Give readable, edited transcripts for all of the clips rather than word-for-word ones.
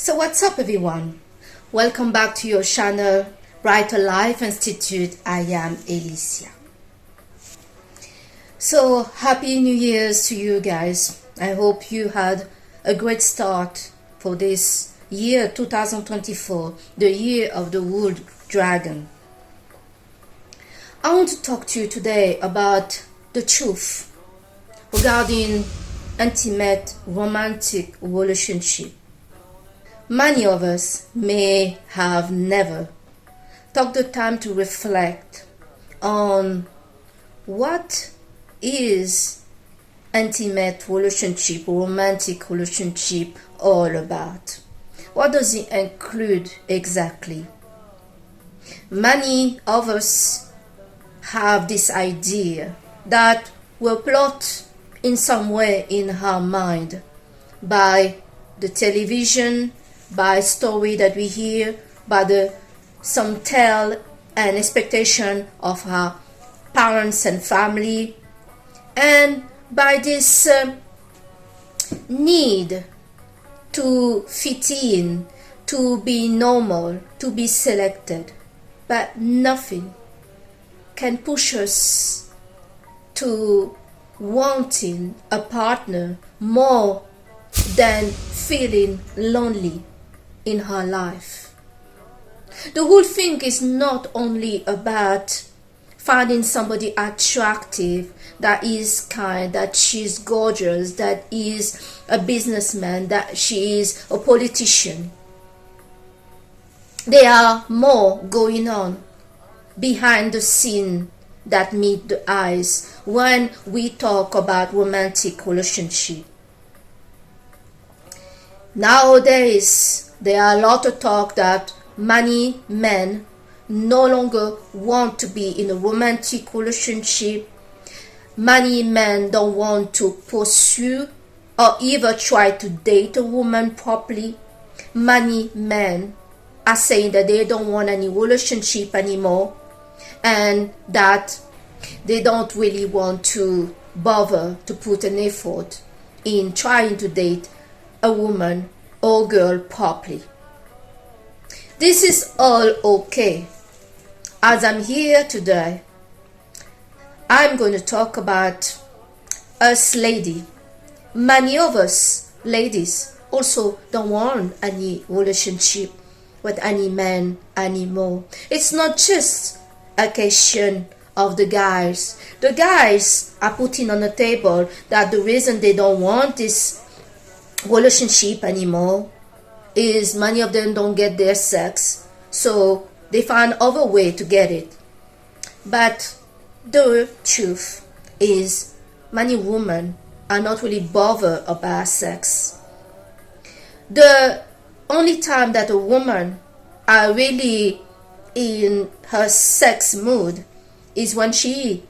So what's up, everyone? Welcome back to your channel, Brighter Life Institute. I am Alicia. So happy New Year's to you guys. I hope you had a great start for this year 2024, the year of the wood dragon. I want to talk to you today about the truth regarding intimate romantic relationship. Many of us may have never took the time to reflect on what is intimate relationship, romantic relationship all about. What does it include exactly? Many of us have this idea that we're plot in some way in our mind by the television, by story that we hear, by some tale and expectation of our parents and family, and by this need to fit in, to be normal, to be selected. But nothing can push us to wanting a partner more than feeling lonely in her life. The whole thing is not only about finding somebody attractive, that is kind, that she's gorgeous, that is a businessman, that she is a politician. There are more going on behind the scene that meet the eyes when we talk about romantic relationship. Nowadays, there are a lot of talk that many men no longer want to be in a romantic relationship. Many men don't want to pursue or even try to date a woman properly. Many men are saying that they don't want any relationship anymore and that they don't really want to bother to put an effort in trying to date a woman or girl properly. This is all okay. As I'm here today, I'm going to talk about us lady. Many of us ladies also don't want any relationship with any man anymore. It's not just a question of the guys. The guys are putting on the table that the reason they don't want this relationship anymore is many of them don't get their sex, so they find other way to get it. But the truth is many women are not really bothered about sex. The only time that a woman are really in her sex mood is when she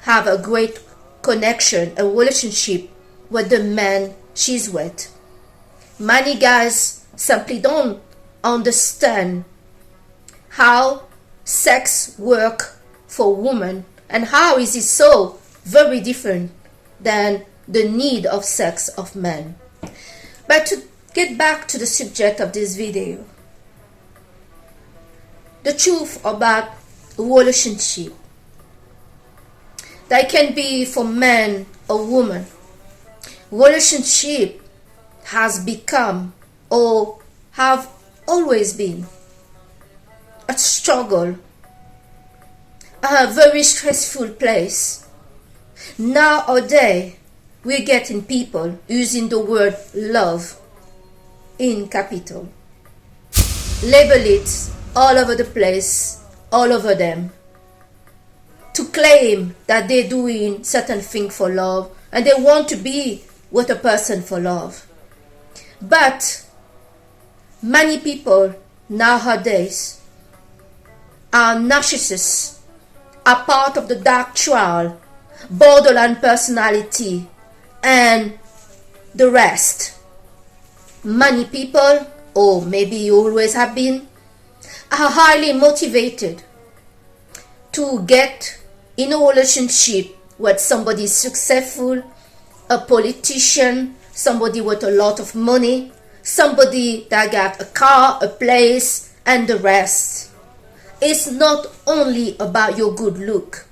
have a great connection, a relationship with the man she's with. Many guys simply don't understand how sex work for women and how is it so very different than the need of sex of men. But to get back to the subject of this video, the truth about relationship, that can be for men or woman. Relationship has become or have always been a struggle, a very stressful place. Nowadays, we're getting people using the word love in capital. Label it all over the place, all over them, to claim that they're doing certain thing for love and they want to be with a person for love. But many people nowadays are narcissists, are part of the dark trial, borderline personality, and the rest. Many people, or maybe you always have been, are highly motivated to get in a relationship with somebody successful, a politician, somebody with a lot of money, somebody that got a car, a place, and the rest. It's not only about your good look.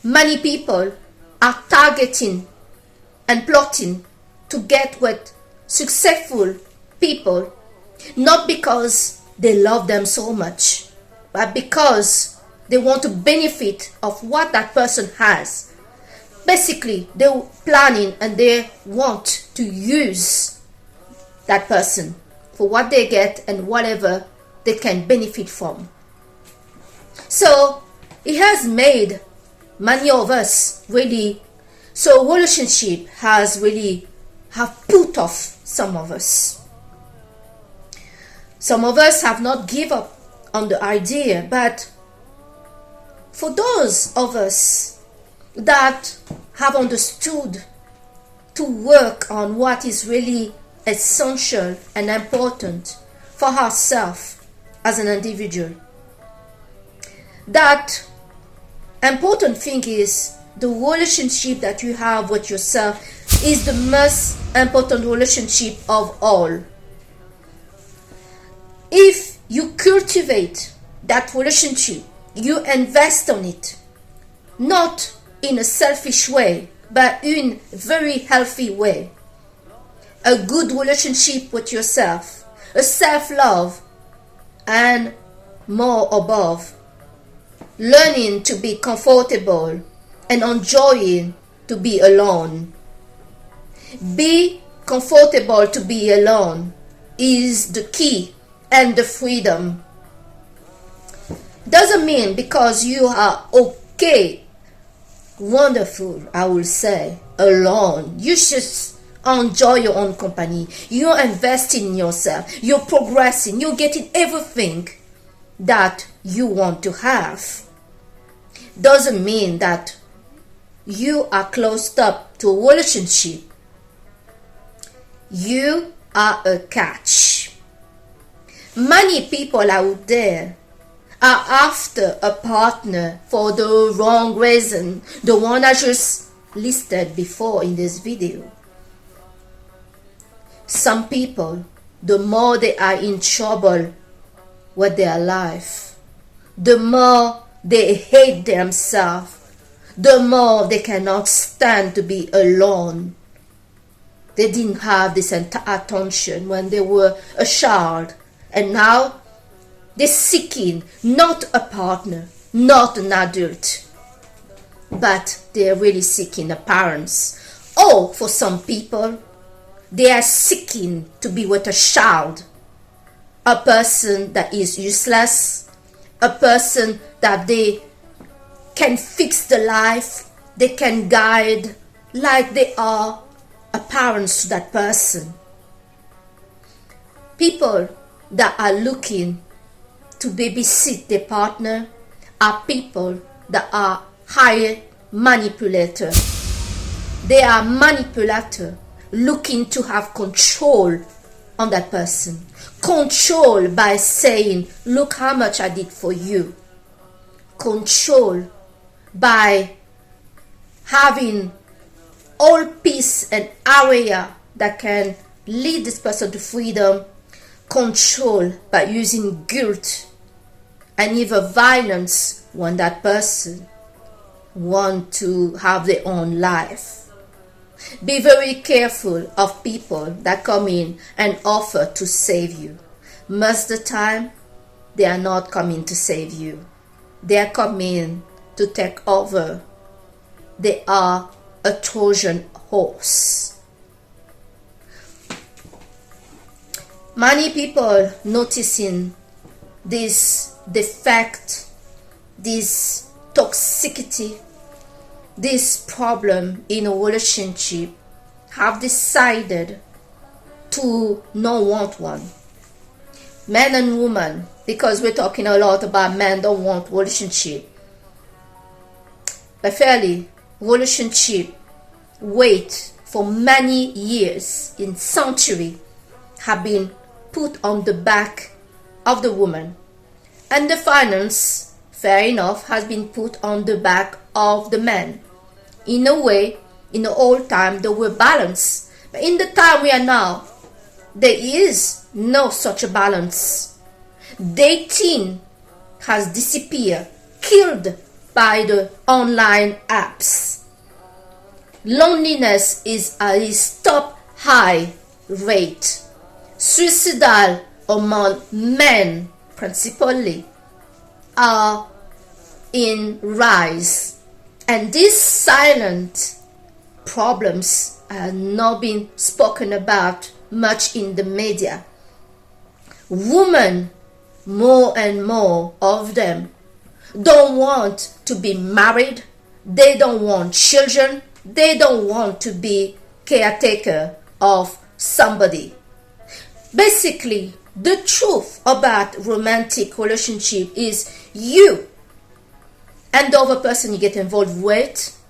Many people are targeting and plotting to get with successful people, not because they love them so much, but because they want to benefit of what that person has. Basically, they're planning and they want to use that person for what they get and whatever they can benefit from. So it has made many of us really, so relationship has really have put off some of us. Some of us have not given up on the idea, but for those of us that have understood to work on what is really essential and important for ourselves as an individual, that important thing is the relationship that you have with yourself is the most important relationship of all. If you cultivate that relationship, you invest on it, not in a selfish way, but in a very healthy way. A good relationship with yourself, a self-love, and more above, learning to be comfortable and enjoying to be alone. Be comfortable to be alone is the key and the freedom. Doesn't mean because you are okay, wonderful, I will say, alone, you should enjoy your own company. You're investing in yourself, you're progressing, you're getting everything that you want to have. Doesn't mean that you are closed up to a relationship. You are a catch. Many people out there are after a partner for the wrong reason, the one I just listed before in this video. Some people, the more they are in trouble with their life, the more they hate themselves, the more they cannot stand to be alone. They didn't have this attention when they were a child, and now they're seeking not a partner, not an adult, but they're really seeking a parents. Or for some people, they are seeking to be with a child, a person that is useless, a person that they can fix the life, they can guide like they are a parents to that person. People that are looking to babysit their partner are people that are higher manipulators. They are manipulators looking to have control on that person. Control by saying, look how much I did for you. Control by having all peace and area that can lead this person to freedom. Control by using guilt and even violence when that person wants to have their own life. Be very careful of people that come in and offer to save you. Most of the time, they are not coming to save you. They are coming to take over. They are a Trojan horse. Many people noticing this defect, this toxicity, this problem in a relationship have decided to not want one. Men and women, because we're talking a lot about men don't want relationship. But fairly, relationship wait for many years, in centuries, have been put on the back of the woman. And the finance, fair enough, has been put on the back of the man. In a way, in the old time, they were balanced. But in the time we are now, there is no such a balance. Dating has disappeared, killed by the online apps. Loneliness is at its top high rate. Suicidal among men, principally, are in rise. And these silent problems are not being spoken about much in the media. Women, more and more of them, don't want to be married. They don't want children. They don't want to be caretaker of somebody. Basically, the truth about romantic relationship is you and the other person you get involved with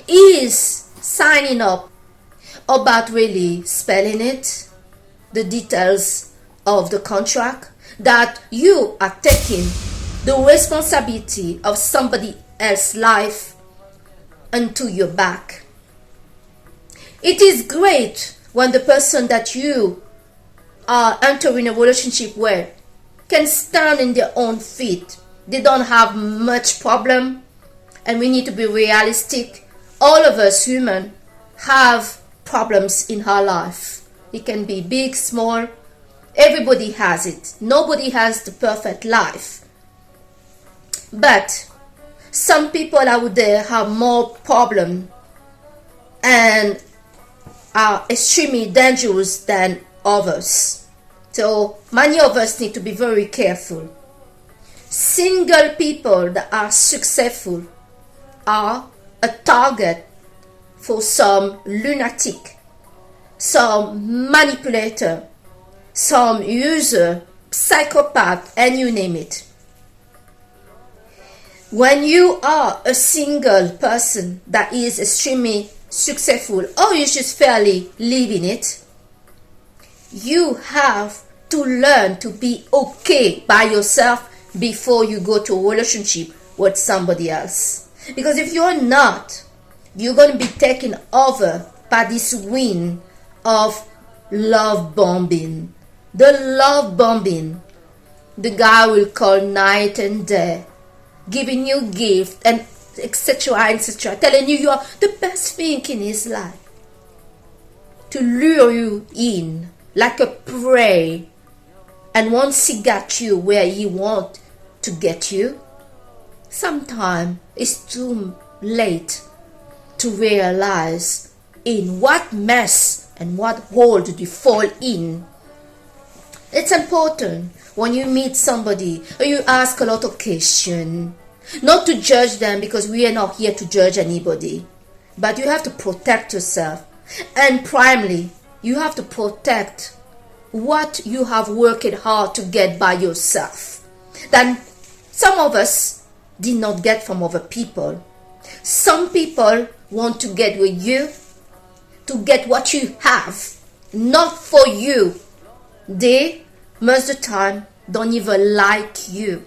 is signing up about really spelling it, the details of the contract, that you are taking the responsibility of somebody else's life onto your back. It is great when the person that you are entering a relationship with can stand in their own feet. They don't have much problem, and we need to be realistic. All of us human have problems in our life. It can be big, small. Everybody has it. Nobody has the perfect life. But some people out there have more problem and are extremely dangerous than others. So many of us need to be very careful. Single people that are successful are a target for some lunatic, some manipulator, some user, psychopath, and you name it. When you are a single person that is extremely successful, or you just fairly living it, you have to learn to be okay by yourself before you go to a relationship with somebody else. Because if you're not, you're going to be taken over by this wind of love bombing. The love bombing, the guy will call night and day, giving you gift and etc., etc., telling you are the best thing in his life, to lure you in like a prey. And once he got you where he want to get you, sometimes it's too late to realize in what mess and what hole did you fall in. It's important when you meet somebody or you ask a lot of questions, not to judge them, because we are not here to judge anybody, but you have to protect yourself. And primarily, you have to protect what you have worked hard to get by yourself, that some of us did not get from other people. Some people want to get with you to get what you have, not for you. They, most of the time, don't even like you.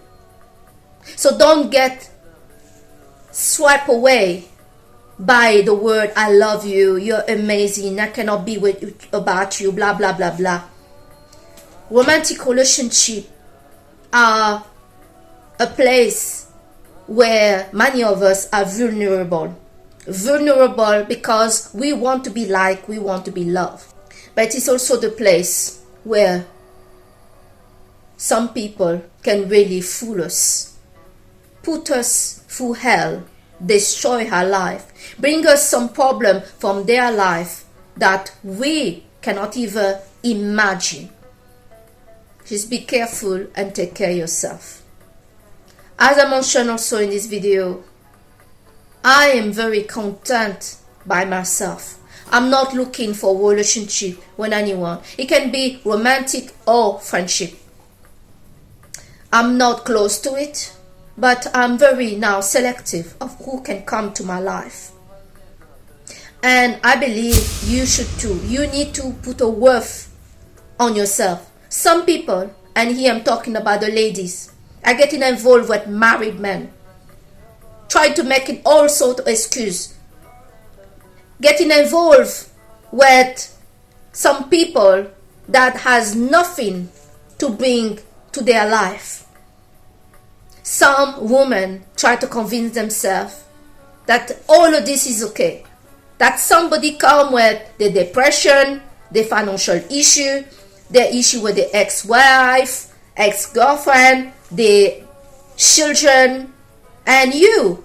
So don't get swept away by the word I love you, you're amazing, I cannot be with you, about you, blah blah blah blah. Romantic relationships are a place where many of us are vulnerable because we want to be liked, we want to be loved. But it's also the place where some people can really fool us, put us through hell, destroy our life, bring us some problem from their life that we cannot even imagine. Just be careful and take care of yourself. As I mentioned also in this video, I am very content by myself. I'm not looking for a relationship with anyone. It can be romantic or friendship. I'm not close to it, but I'm very now selective of who can come to my life. And I believe you should too. You need to put a worth on yourself. Some people, and here I'm talking about the ladies, are getting involved with married men, trying to make it all sort of excuse. Getting involved with some people that has nothing to bring to their life. Some women try to convince themselves that all of this is okay. That somebody come with the depression, the financial issue, the issue with the ex-wife, ex-girlfriend, the children, and you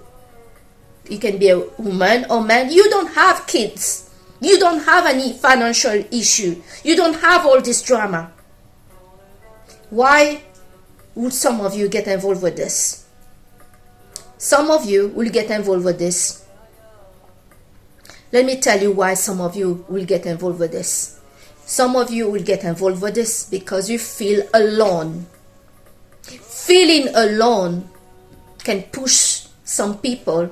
can be a woman or man, you don't have kids. You don't have any financial issue. You don't have all this drama. Why would some of you get involved with this? Some of you will get involved with this. Let me tell you why some of you will get involved with this. Some of you will get involved with this because you feel alone. Feeling alone can push some people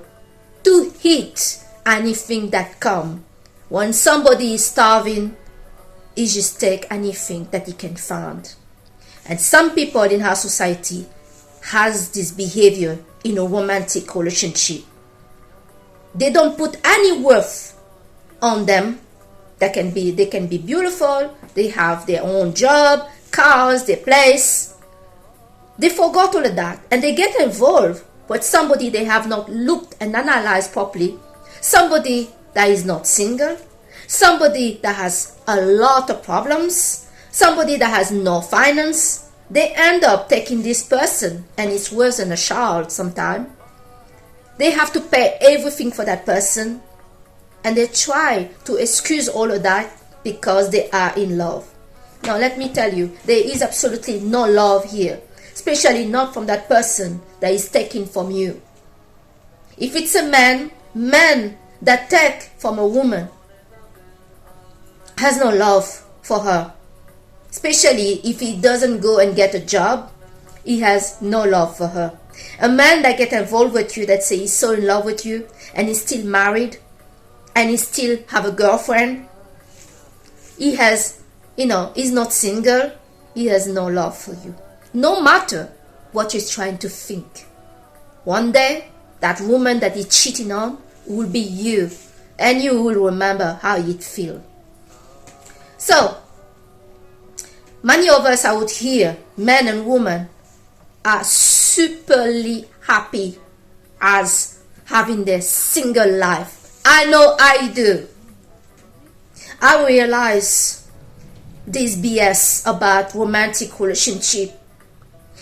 to hit anything that comes. When somebody is starving, he just take anything that he can find. And some people in our society has this behavior in a romantic relationship. They don't put any worth on them. They can be beautiful. They have their own job, cars, their place. They forgot all of that, and they get involved with somebody they have not looked and analyzed properly. Somebody that is not single, somebody that has a lot of problems, somebody that has no finance. They end up taking this person, and it's worse than a child sometimes. They have to pay everything for that person, and they try to excuse all of that because they are in love. Now let me tell you, there is absolutely no love here, especially not from that person that is taking from you. If it's a man that take from a woman has no love for her. Especially if he doesn't go and get a job, he has no love for her. A man that get involved with you, that say he's so in love with you, and he's still married, and he still have a girlfriend, he has, he's not single, he has no love for you. No matter what he's trying to think. One day, that woman that he's cheating on will be you, and you will remember how it feels. So, many of us out here, men and women, are superly happy as having their single life. I know I do. I realize this BS about romantic relationship.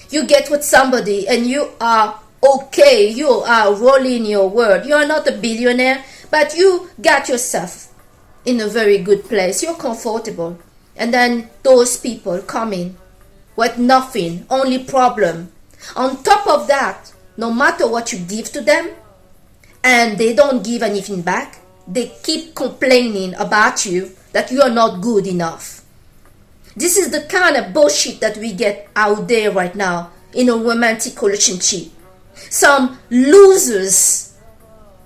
You get with somebody and you are okay. You are rolling your world. You are not a billionaire, but you got yourself in a very good place. You're comfortable. And then those people come in with nothing, only problem. On top of that, no matter what you give to them, and they don't give anything back, they keep complaining about you that you are not good enough. This is the kind of bullshit that we get out there right now in a romantic relationship. Some losers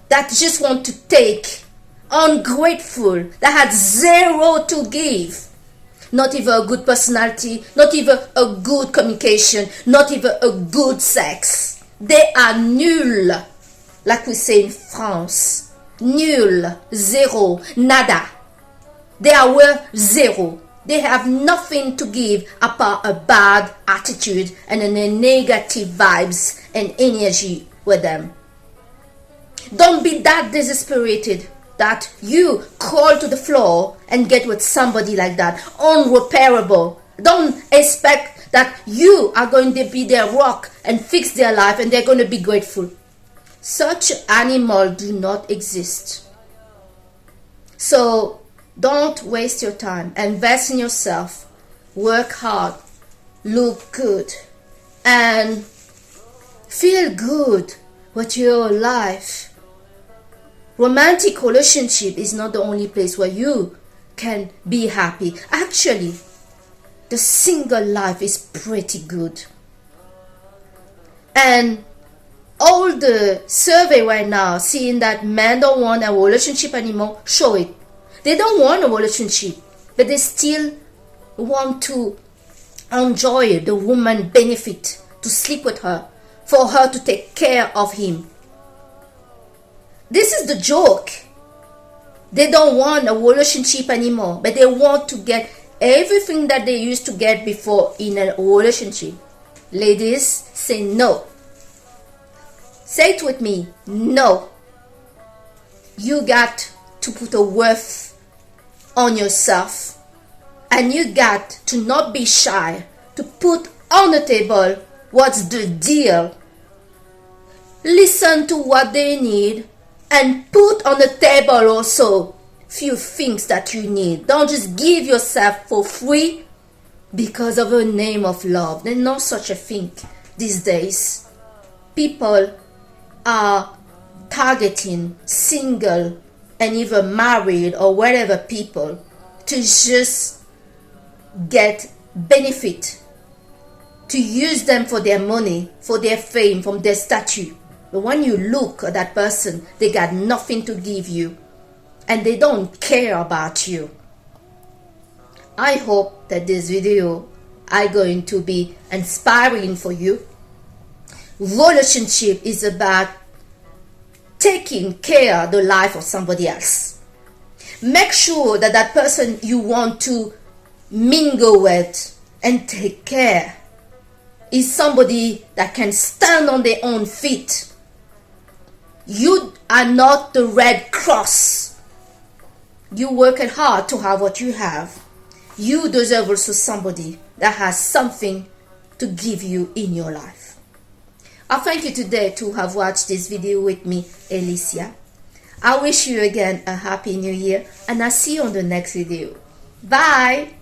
that just want to take, ungrateful, that had zero to give. Not even a good personality, not even a good communication, not even a good sex. They are nul, like we say in France. Nul, zero, nada. They are worth zero. They have nothing to give apart a bad attitude and a negative vibes and energy with them. Don't be that desesperated that you crawl to the floor and get with somebody like that, unrepairable. Don't expect that you are going to be their rock and fix their life and they're going to be grateful. Such animals do not exist. So don't waste your time. Invest in yourself. Work hard. Look good. And feel good with your life. Romantic relationship is not the only place where you can be happy. Actually, the single life is pretty good. And all the survey right now, seeing that men don't want a relationship anymore, show it. They don't want a relationship, but they still want to enjoy the woman benefit, to sleep with her, for her to take care of him. This is the joke. They don't want a relationship anymore, but they want to get everything that they used to get before in a relationship. Ladies, say no. Say it with me, no. You got to put a worth on yourself, and you got to not be shy to put on the table what's the deal. Listen to what they need and put on the table also few things that you need. Don't just give yourself for free because of a name of love. There's no such a thing these days. People are targeting single and even married or whatever people to just get benefit, to use them for their money, for their fame, from their stature. But when you look at that person, they got nothing to give you and they don't care about you. I hope that this video is going to be inspiring for you. Relationship is about taking care of the life of somebody else. Make sure that that person you want to mingle with and take care is somebody that can stand on their own feet. You are not the Red Cross. You worked hard to have what you have. You deserve also somebody that has something to give you in your life. I thank you today to have watched this video with me, Alicia. I wish you again a happy new year, and I'll see you on the next video. Bye.